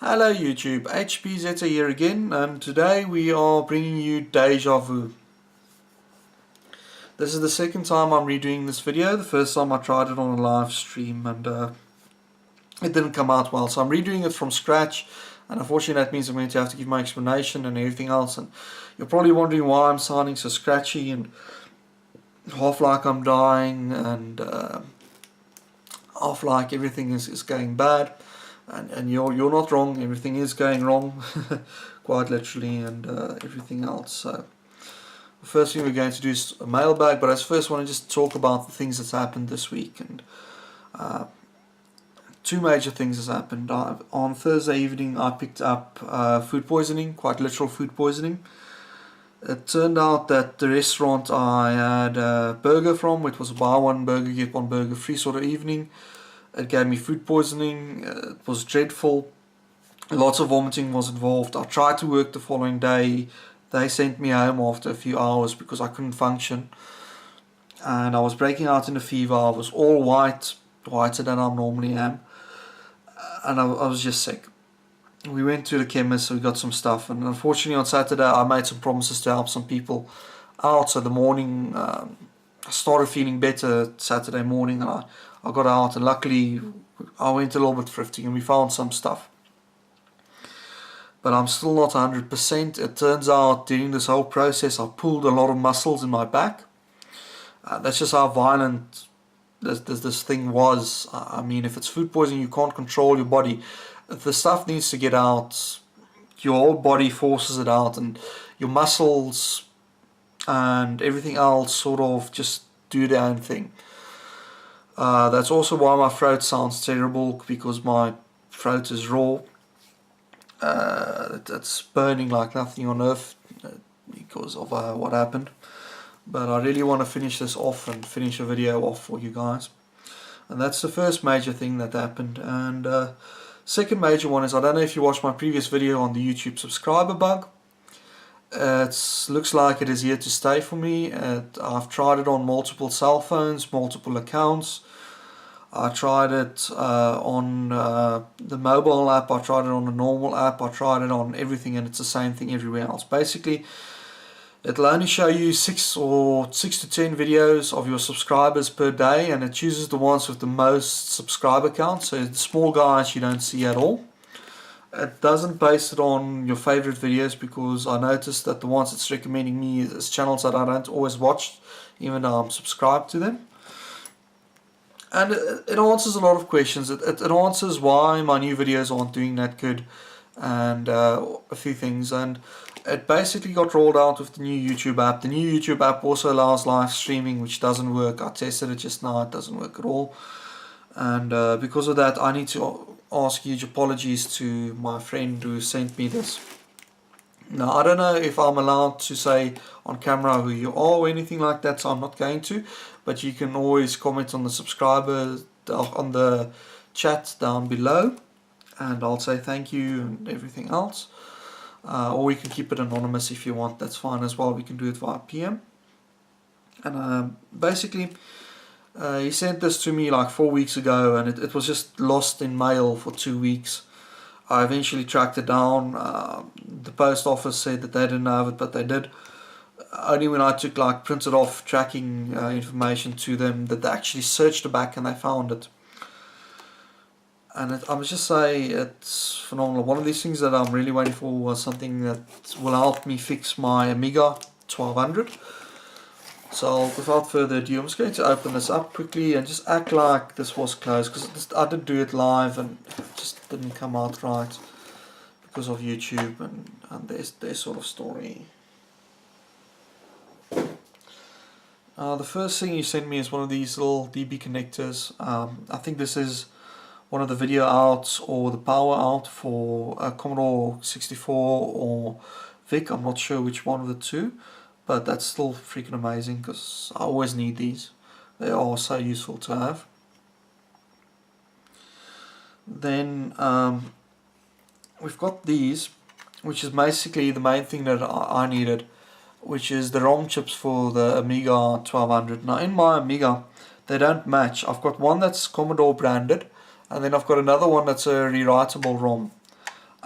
Hello YouTube, HPZ here again, and today we are bringing you Deja Vu. This is the second time I'm redoing this video. The first time I tried it on a live stream and it didn't come out well, so I'm redoing it from scratch, and unfortunately that means I'm going to have to give my explanation and everything else, and you're probably wondering why I'm sounding so scratchy and half like I'm dying and half like everything is going bad. And you're not wrong, everything is going wrong, quite literally, and everything else. So the first thing we're going to do is a mailbag, but I first want to just talk about the things that's happened this week. And two major things has happened. On Thursday evening I picked up food poisoning, quite literal food poisoning. It turned out that the restaurant I had a burger from, it was a buy one burger get one burger free sort of evening. It gave me food poisoning. It was dreadful. Lots of vomiting was involved. I tried to work the following day. They sent me home after a few hours because I couldn't function. And I was breaking out in a fever. I was all white, whiter than I normally am. And I was just sick. We went to the chemist, we got some stuff. And unfortunately on Saturday I made some promises to help some people out. So the morning, I started feeling better Saturday morning, and I got out, and luckily I went a little bit thrifty and we found some stuff. But I'm still not 100%. It turns out during this whole process I pulled a lot of muscles in my back. That's just how violent this thing was. I mean, if it's food poisoning, you can't control your body. If the stuff needs to get out, your whole body forces it out, and your muscles and everything else sort of just do their own thing. That's also why my throat sounds terrible, because my throat is raw. It's burning like nothing on earth because of what happened. But I really want to finish this off and finish a video off for you guys. And that's the first major thing that happened. And second major one is, I don't know if you watched my previous video on the YouTube subscriber bug. It looks like it is here to stay for me. I've tried it on multiple cell phones, multiple accounts. I tried it on the mobile app, I tried it on the normal app, I tried it on everything, and it's the same thing everywhere else. Basically, it'll only show you 6 to 10 videos of your subscribers per day, and it chooses the ones with the most subscriber count. So the small guys you don't see at all. It doesn't base it on your favorite videos, because I noticed that the ones it's recommending me is channels that I don't always watch, even though I'm subscribed to them. And it answers a lot of questions. It answers why my new videos aren't doing that good, and a few things. And it basically got rolled out with the new YouTube app. The new YouTube app also allows live streaming, which doesn't work. I tested it just now, it doesn't work at all. And because of that, I need to ask huge apologies to my friend who sent me this. Now, I don't know if I'm allowed to say on camera who you are or anything like that, so I'm not going to. But you can always comment on the subscriber, on the chat down below, and I'll say thank you and everything else. Or we can keep it anonymous if you want, that's fine as well. We can do it via PM. And basically, he sent this to me like 4 weeks ago, and it was just lost in mail for 2 weeks. I eventually tracked it down. The post office said that they didn't have it, but they did. Only when I took like printed off tracking information to them that they actually searched the back and they found it. And I must just say, it's phenomenal. One of these things that I'm really waiting for was something that will help me fix my Amiga 1200. So without further ado, I'm just going to open this up quickly and just act like this was closed, because I did do it live and it just didn't come out right because of YouTube and their sort of story. The first thing you sent me is one of these little DB connectors. I think this is one of the video outs or the power out for Commodore 64 or VIC. I'm not sure which one of the two. But that's still freaking amazing, because I always need these. They are so useful to have. Then we've got these, which is basically the main thing that I needed, which is the ROM chips for the Amiga 1200. Now in my Amiga, they don't match. I've got one that's Commodore branded, and then I've got another one that's a rewritable ROM.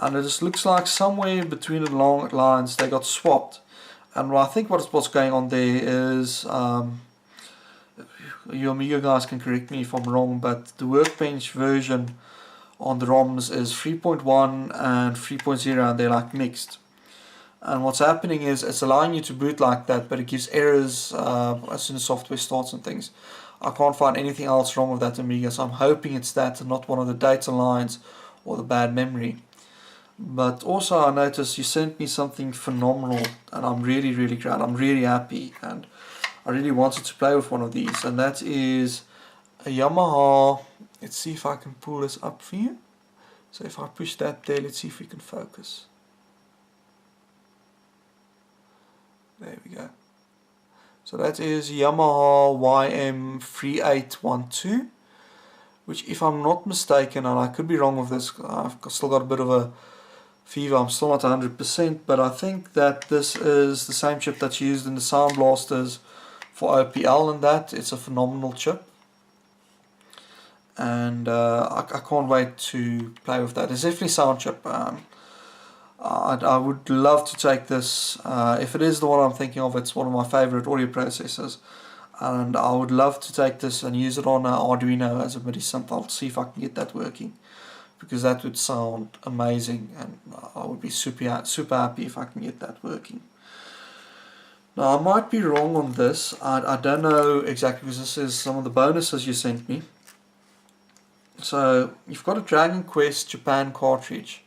and it just looks like somewhere between the long lines they got swapped. And I think what's going on there is, you Amiga guys can correct me if I'm wrong, but the Workbench version on the ROMs is 3.1 and 3.0, and they're like mixed. And what's happening is it's allowing you to boot like that, but it gives errors as soon as software starts and things. I can't find anything else wrong with that Amiga, so I'm hoping it's that and not one of the data lines or the bad memory. But also I noticed you sent me something phenomenal, and I'm really glad. I'm really happy, and I really wanted to play with one of these, and that is a Yamaha. Let's see if I can pull this up for you. So if I push that there, let's see if we can focus. There we go. So that is Yamaha YM3812, which, if I'm not mistaken, and I could be wrong with this, I've still got a bit of a fever, I'm still not 100%, but I think that this is the same chip that's used in the Sound Blasters for OPL, and that it's a phenomenal chip. And I can't wait to play with that. It's definitely sound chip. I would love to take this, if it is the one I'm thinking of, it's one of my favorite audio processors, and I would love to take this and use it on an Arduino as a MIDI synth. I'll see if I can get that working, because that would sound amazing, and I would be super happy if I can get that working. Now I might be wrong on this, I don't know exactly, because this is some of the bonuses you sent me. So you've got a Dragon Quest Japan cartridge,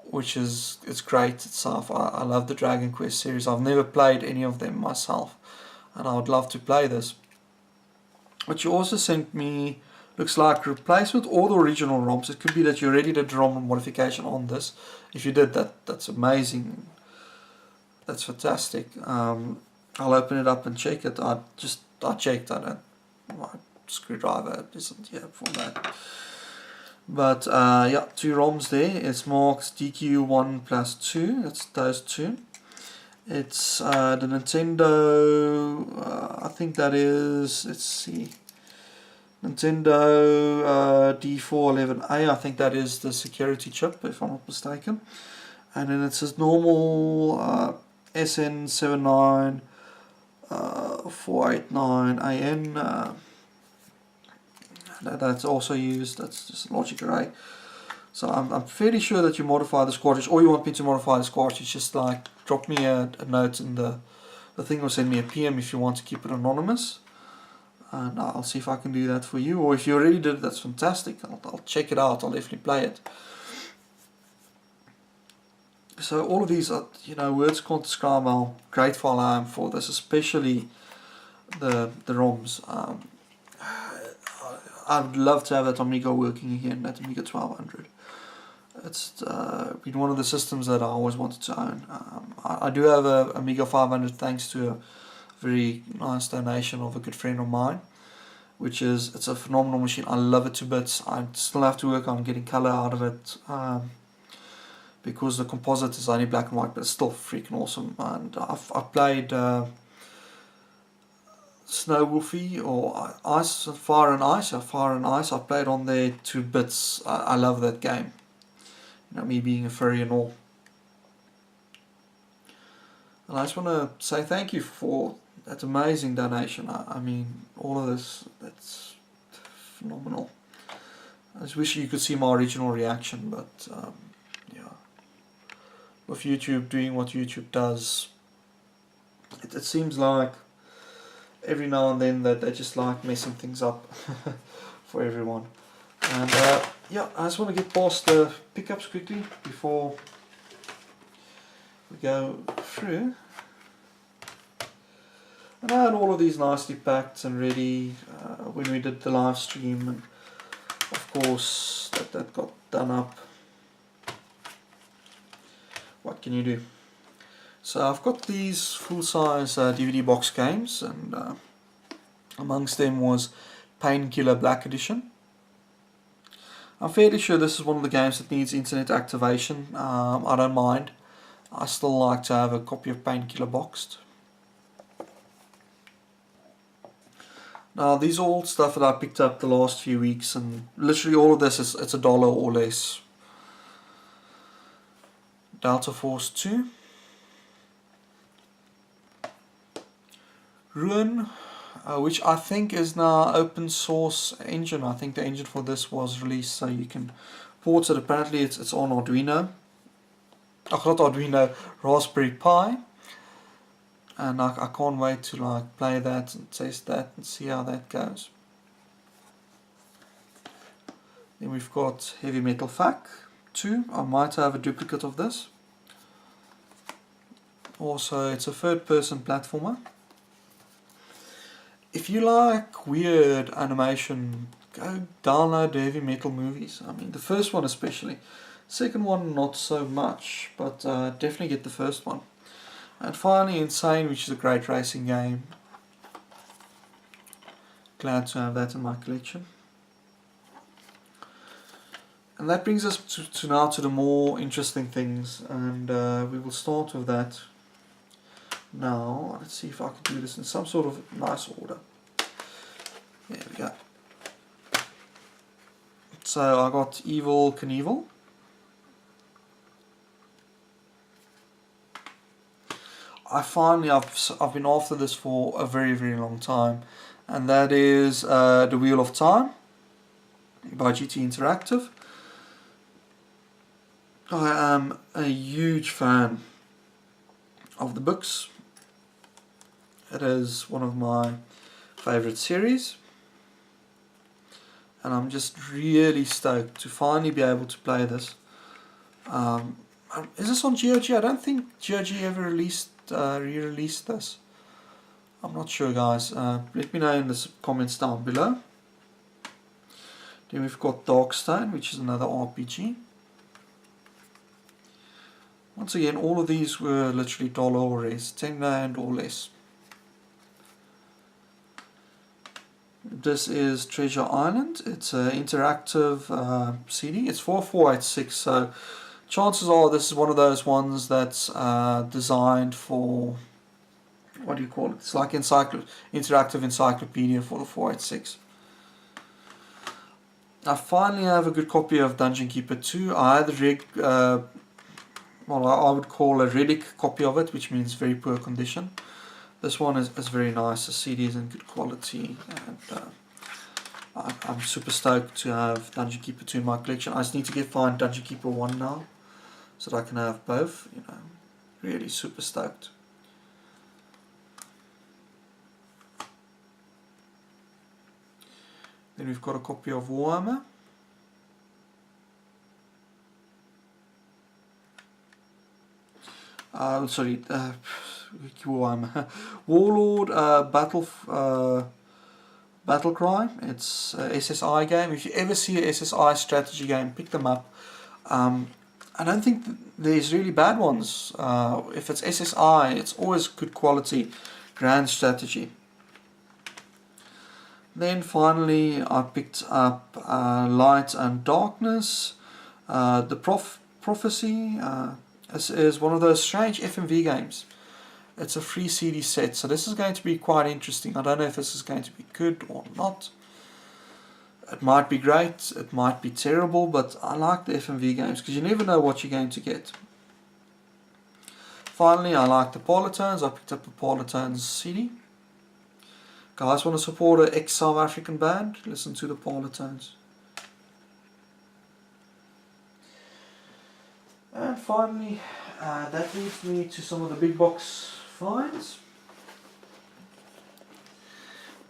which it's great itself. I love the Dragon Quest series. I've never played any of them myself, and I would love to play this. But you also sent me, looks like, replacement all the original ROMs. It could be that you already did ROM modification on this. If you did that, that's amazing. That's fantastic. I'll open it up and check it. I checked. My screwdriver isn't here for that. But yeah, 2 ROMs there. It's marked DQ1 plus 2. That's those 2. It's the Nintendo. I think that is. Let's see. Nintendo D411A. I think that is the security chip, if I'm not mistaken. And then it says normal SN79 489AN. That's also used. That's just logic array. So I'm fairly sure that you modify this cartridge, or you want me to modify this cartridge. Just like drop me a note in the thing, or send me a PM if you want to keep it anonymous, and I'll see if I can do that for you. Or if you already did it, that's fantastic. I'll check it out. I'll definitely play it. So all of these are, words can't describe how grateful I am for this, especially the ROMs. I'd love to have that Amiga working again, that Amiga 1200. It's been one of the systems that I always wanted to own. I do have a Amiga 500 thanks to a very nice donation of a good friend of mine, it's a phenomenal machine. I love it to bits. I still have to work on getting color out of it, because the composite is only black and white, but it's still freaking awesome. And I've played Snow Wolfie or Fire and Ice. I played on there 2 bits. I love that game. Me being a furry and all. And I just want to say thank you for that amazing donation. I mean, all of this, that's phenomenal. I just wish you could see my original reaction, but yeah. With YouTube doing what YouTube does, it seems like every now and then that they just like messing things up for everyone. And yeah, I just want to get past the pickups quickly before we go through. And I had all of these nicely packed and ready when we did the live stream, and of course that got done up. What can you do? So I've got these full-size DVD box games, and amongst them was Painkiller Black Edition. I'm fairly sure this is one of the games that needs internet activation. I don't mind. I still like to have a copy of Painkiller boxed. Now these are all stuff that I picked up the last few weeks, and literally all of this it's $1 or less. Delta Force 2, Ruin, which I think is now open source engine. I think the engine for this was released so you can port it. Apparently it's on Arduino. Not Arduino, Raspberry Pi. And I can't wait to like play that and test that and see how that goes. Then we've got Heavy Metal FAC 2. I might have a duplicate of this. Also, it's a third-person platformer. If you like weird animation, go download the Heavy Metal movies. I mean, the first one especially. Second one, not so much, but definitely get the first one. And finally, Insane, which is a great racing game. Glad to have that in my collection. And that brings us to now to the more interesting things, and we will start with that now. Let's see if I can do this in some sort of nice order. There we go. So I got Evil Knievel. I've been after this for a very, very long time, and that is The Wheel of Time by GT Interactive. I am a huge fan of the books. It is one of my favorite series, and I'm just really stoked to finally be able to play this. Is this on GOG? I don't think GOG ever re-released this. I'm not sure, guys. Let me know in the comments down below. Then we've got Darkstone, which is another RPG. Once again, all of these were literally $1 or less, 10 rand or less. This is Treasure Island. It's an interactive CD. It's 4486, so chances are this is one of those ones that's designed for, what do you call it? It's like interactive encyclopedia for the 486. I finally have a good copy of Dungeon Keeper 2. I had the I would call a relic copy of it, which means very poor condition. This one is very nice. The CD is in good quality, and I'm super stoked to have Dungeon Keeper 2 in my collection. I just need to find Dungeon Keeper 1 now, so that I can have both. You know, really super stoked. Then we've got a copy of Warhammer. Warlord Battle Cry. It's a SSI game. If you ever see a SSI strategy game, pick them up. I don't think there's really bad ones. If it's SSI, it's always good quality, grand strategy. Then finally, I picked up Light and Darkness, the Prophecy. This is one of those strange FMV games. It's a free CD set, so this is going to be quite interesting. I don't know if this is going to be good or not. It might be great, it might be terrible, but I like the FMV games because you never know what you're going to get. Finally, I like the Parlotones. I picked up the Parlotones CD. Guys, want to support an ex-South African band? Listen to the Parlotones. And finally, that leads me to some of the big box finds.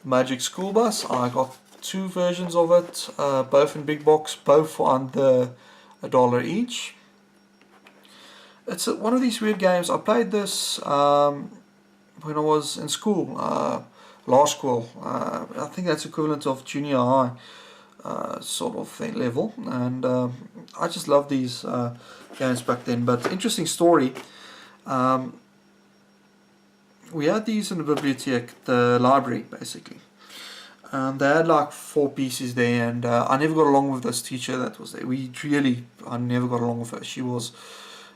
Magic School Bus. I got 2 versions of it, both in big box, both for under $1 each. It's one of these weird games. I played this when I was in school, law school. I think that's equivalent of junior high sort of thing, level, and I just love these games back then. But interesting story. We had these in the bibliothèque, the library basically. They had like 4 pieces there, and I never got along with this teacher that was there. I never got along with her. She was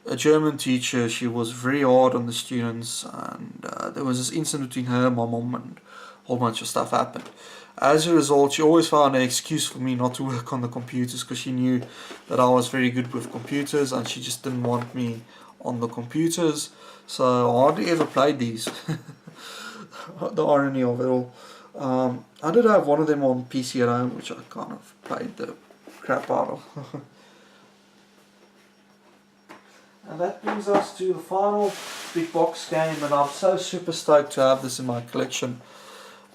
a German teacher. She was very hard on the students, and there was this incident between her and my mom, and a whole bunch of stuff happened. as a result, she always found an excuse for me not to work on the computers, because she knew that I was very good with computers and she just didn't want me on the computers. So I hardly ever played these. The irony of it all. I did have one of them on PC at home, which I kind of played the crap out of. And that brings us to the final big box game, and I'm so super stoked to have this in my collection.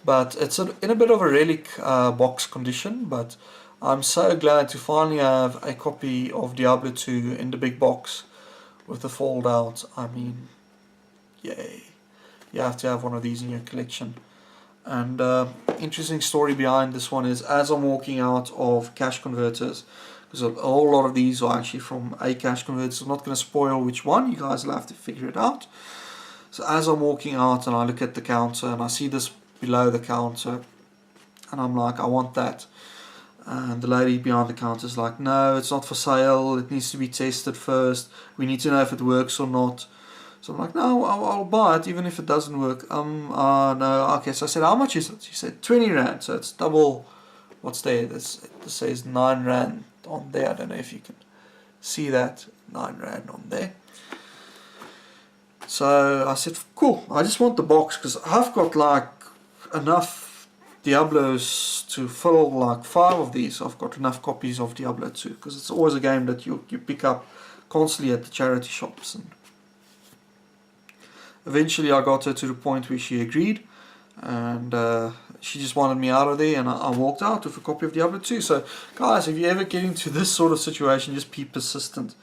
But it's in a bit of a relic box condition, but I'm so glad to finally have a copy of Diablo 2 in the big box with the fold out. I mean, yay. You have to have one of these in your collection. And interesting story behind this one is, as I'm walking out of cash converters, because a whole lot of these are actually from a cash converter, so I'm not going to spoil which one, you guys will have to figure it out. So as I'm walking out and I look at the counter and I see this below the counter, and I'm like, I want that. And the lady behind the counter is like, no, it's not for sale, it needs to be tested first, we need to know if it works or not. So I'm like, no, I'll buy it even if it doesn't work. No, okay. So I said, how much is it? She said 20 Rand. So it's double what's there. It says 9 Rand on there. I don't know if you can see that. 9 Rand on there. So I said, cool. I just want the box, because I've got like enough Diablos to fill like 5 of these. I've got enough copies of Diablo 2, because it's always a game that you pick up constantly at the charity shops. And eventually I got her to the point where she agreed, and she just wanted me out of there, and I walked out with a copy of Diablo 2. So guys, if you ever get into this sort of situation, just be persistent.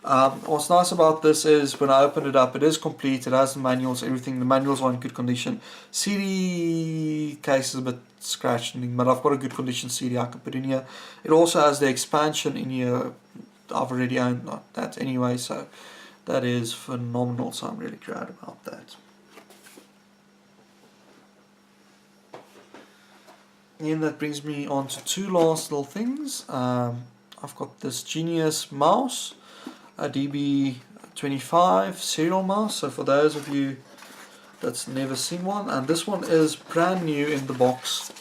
What's nice about this is, when I opened it up, it is complete, it has the manuals, everything. The manuals are in good condition. CD case is a bit scratched, but I've got a good condition CD I can put in here. It also has the expansion in here. I've already owned that anyway, so that is phenomenal, so I'm really glad about that. And that brings me on to 2 last little things. I've got this Genius mouse, a DB25 serial mouse, so for those of you that's never seen one, and this one is brand new in the box.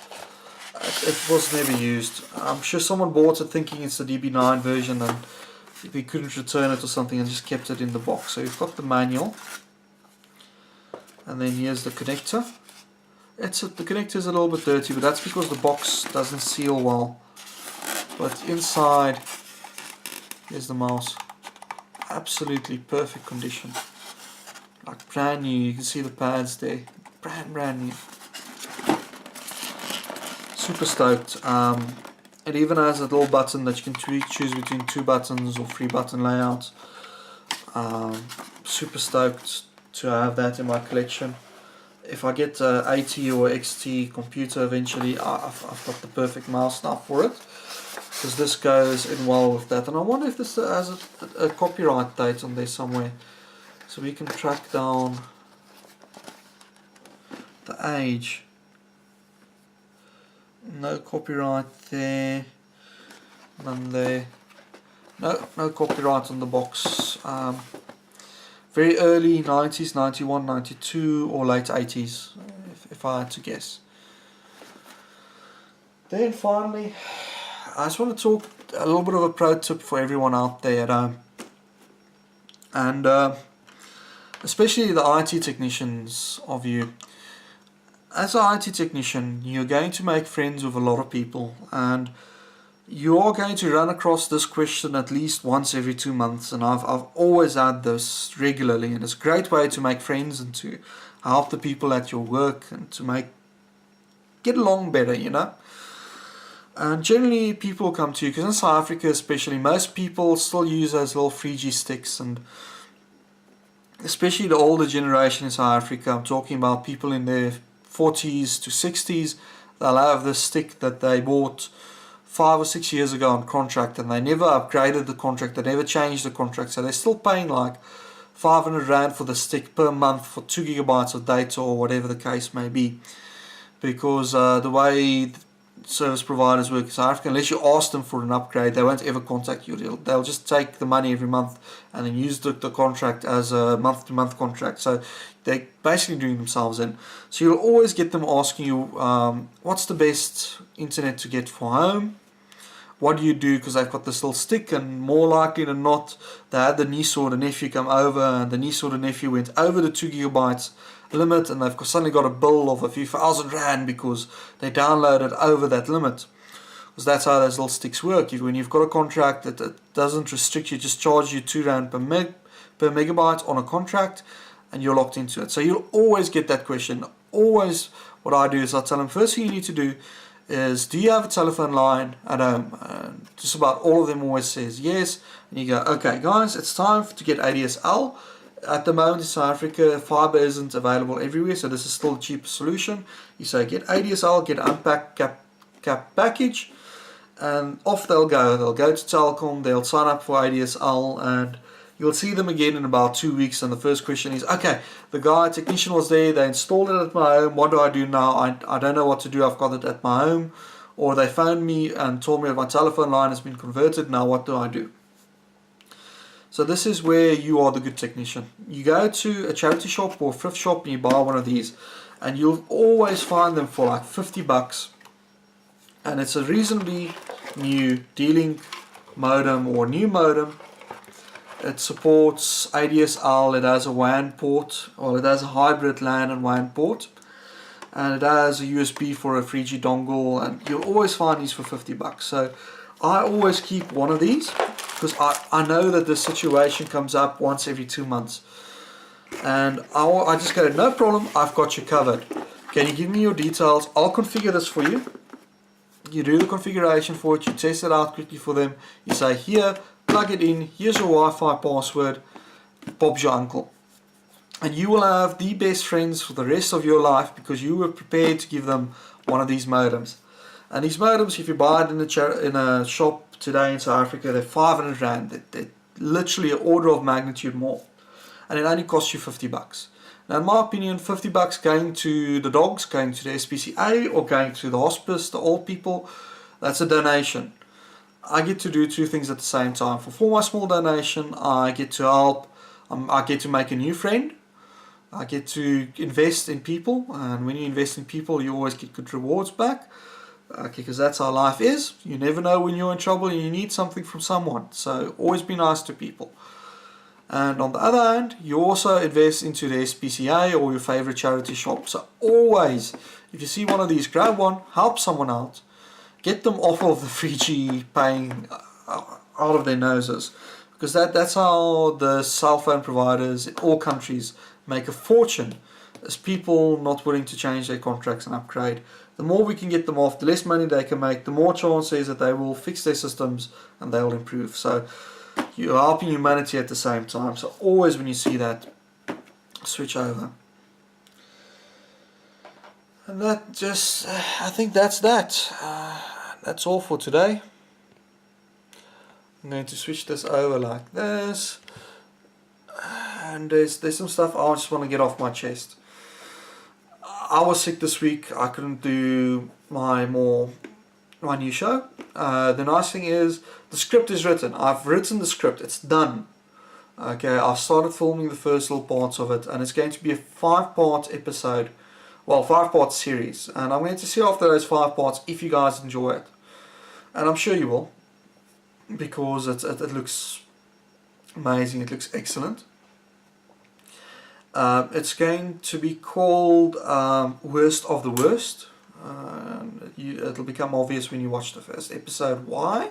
It was never used. I'm sure someone bought it thinking it's the DB9 version, and they couldn't return it or something and just kept it in the box. So you've got the manual, and then here's the connector. The connector is a little bit dirty, but that's because the box doesn't seal well. But inside, here's the mouse. Absolutely perfect condition, like brand new. You can see the pads there, brand new. Super stoked. It even has a little button that you can choose between 2 buttons or 3 button layouts. Super stoked to have that in my collection. If I get a AT or XT computer eventually, I've got the perfect mouse now for it, because this goes in well with that. And I wonder if this has a copyright date on there somewhere, so we can track down the age. No copyright there, none there. No copyright on the box. Very early 90s, 91, 92, or late 80s, if I had to guess. Then finally, I just want to talk a little bit of a pro tip for everyone out there at home, and especially the IT technicians of you. As an IT technician, you're going to make friends with a lot of people, and you are going to run across this question at least once every 2 months, and I've always had this regularly, and it's a great way to make friends and to help the people at your work and to get along better, you know. And generally people come to you, because in South Africa especially, most people still use those little 3G sticks, and especially the older generation in South Africa, I'm talking about people in their 40s to 60s, they'll have this stick that they bought 5 or 6 years ago on contract, and they never upgraded the contract, they never changed the contract, so they're still paying like 500 Rand for the stick per month for 2 gigabytes of data or whatever the case may be, because the way service providers work in South Africa, unless you ask them for an upgrade, they won't ever contact you. They'll just take the money every month and then use the contract as a month-to-month contract. So they're basically doing themselves in. So you'll always get them asking you, what's the best internet to get for home? What do you do? Because they've got this little stick, and more likely than not, they had the niece or the nephew come over, and the niece or the nephew went over the 2 gigabytes limit, and they've suddenly got a bill of a few £1,000 because they downloaded over that limit. Because that's how those little sticks work. When you've got a contract that doesn't restrict you, just charge you £2 per megabyte on a contract, and you're locked into it. So you'll always get that question. Always, what I do is I tell them, first thing you need to do is, do you have a telephone line at home? Just about all of them always says yes. And you go, okay guys, it's time to get ADSL. At the moment in South Africa, fiber isn't available everywhere, so this is still a cheaper solution. You say get ADSL, get an unpacked cap package, and off they'll go. They'll go to Telkom, they'll sign up for ADSL, and you'll see them again in about 2 weeks. And the first question is, okay, the technician was there, they installed it at my home, what do I do now? I don't know what to do, I've got it at my home. Or they phoned me and told me that my telephone line has been converted, now what do I do? So this is where you are the good technician. You go to a charity shop or a thrift shop and you buy one of these, and you'll always find them for like $50. And it's a reasonably new D-Link modem or new modem. It supports ADSL, it has a WAN port, or it has a hybrid LAN and WAN port, and it has a USB for a 3G dongle, and you'll always find these for $50. So I always keep one of these, because I know that this situation comes up once every 2 months. And I just go, no problem, I've got you covered. Can you give me your details? I'll configure this for you. You do the configuration for it, you test it out quickly for them. You say, here, plug it in, here's your Wi-Fi password, Bob's your uncle. And you will have the best friends for the rest of your life because you were prepared to give them one of these modems. And these modems, if you buy it in a shop today in South Africa, they're 500 Rand. They're literally an order of magnitude more. And it only costs you $50. Now in my opinion, $50 going to the dogs, going to the SPCA, or going to the hospice, the old people, that's a donation. I get to do two things at the same time. For my small donation, I get to help, I get to make a new friend. I get to invest in people, and when you invest in people, you always get good rewards back. Okay, because that's how life is. You never know when you're in trouble and you need something from someone. So always be nice to people. And on the other hand, you also invest into the SPCA or your favorite charity shop. So always, if you see one of these, grab one, help someone out, get them off of the 3G paying out of their noses. Because that's how the cell phone providers in all countries make a fortune. Is people not willing to change their contracts and upgrade. The more we can get them off, the less money they can make, the more chance is that they will fix their systems and they will improve. So you're helping humanity at the same time. So always when you see that, switch over. And that just, I think that's that. That's all for today. I'm going to switch this over like this. And there's some stuff I just want to get off my chest. I was sick this week. I couldn't do my new show. The nice thing is the script is written. I've written the script. It's done. Okay, I've started filming the first little parts of it, and it's going to be a 5-part episode. Well, 5-part series. And I'm going to see after those 5 parts if you guys enjoy it. And I'm sure you will, because it looks amazing. It looks excellent. It's going to be called Worst of the Worst. It'll become obvious when you watch the first episode why.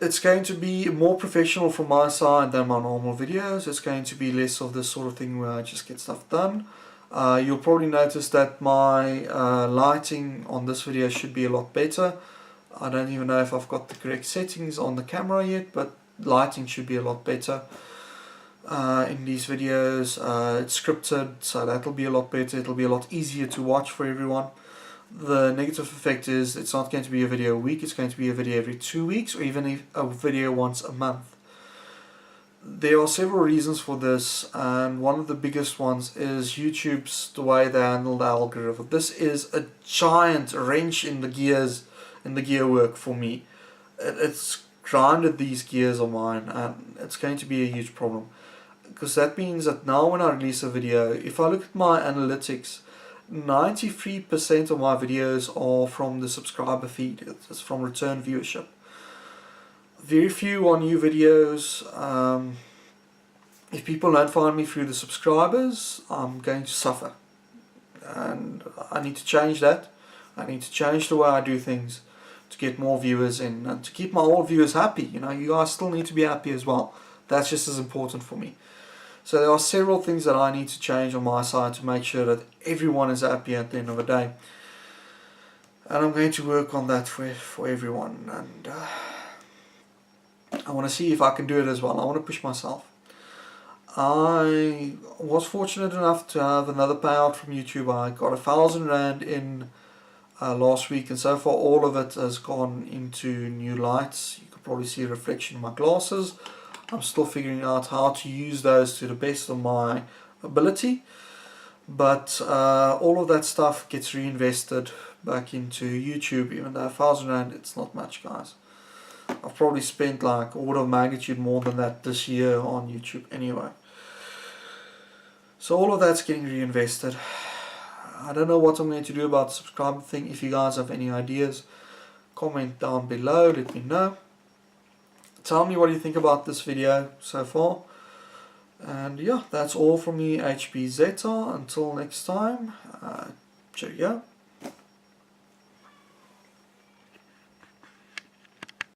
It's going to be more professional from my side than my normal videos. It's going to be less of this sort of thing where I just get stuff done. You'll probably notice that my lighting on this video should be a lot better. I don't even know if I've got the correct settings on the camera yet, but lighting should be a lot better. In these videos, it's scripted, so that'll be a lot better. It'll be a lot easier to watch for everyone. The negative effect is it's not going to be a video a week, it's going to be a video every 2 weeks, or even a video once a month. There are several reasons for this, and one of the biggest ones is YouTube's the way they handle the algorithm. This is a giant wrench in the gears, in the gear work for me. It's grinded these gears of mine, and it's going to be a huge problem, because that means that now when I release a video, if I look at my analytics, 93% of my videos are from the subscriber feed. It's from return viewership. Very few are new videos. If people don't find me through the subscribers, I'm going to suffer, and I need to change that. I need to change the way I do things to get more viewers in, and to keep my old viewers happy. You know, you guys still need to be happy as well. That's just as important for me. So there are several things that I need to change on my side to make sure that everyone is happy at the end of the day. And I'm going to work on that for everyone. And I want to see if I can do it as well. I want to push myself. I was fortunate enough to have another payout from YouTube. I got 1,000 Rand in last week, and so far all of it has gone into new lights. You can probably see a reflection in my glasses. I'm still figuring out how to use those to the best of my ability, but all of that stuff gets reinvested back into YouTube. Even though 1,000 Rand, it's not much, guys. I've probably spent like order of magnitude more than that this year on YouTube anyway. So all of that's getting reinvested. I don't know what I'm going to do about the subscriber thing. If you guys have any ideas, comment down below, let me know. Tell me what you think about this video so far. And yeah, that's all from me, HB Zeta. Until next time, cheerio.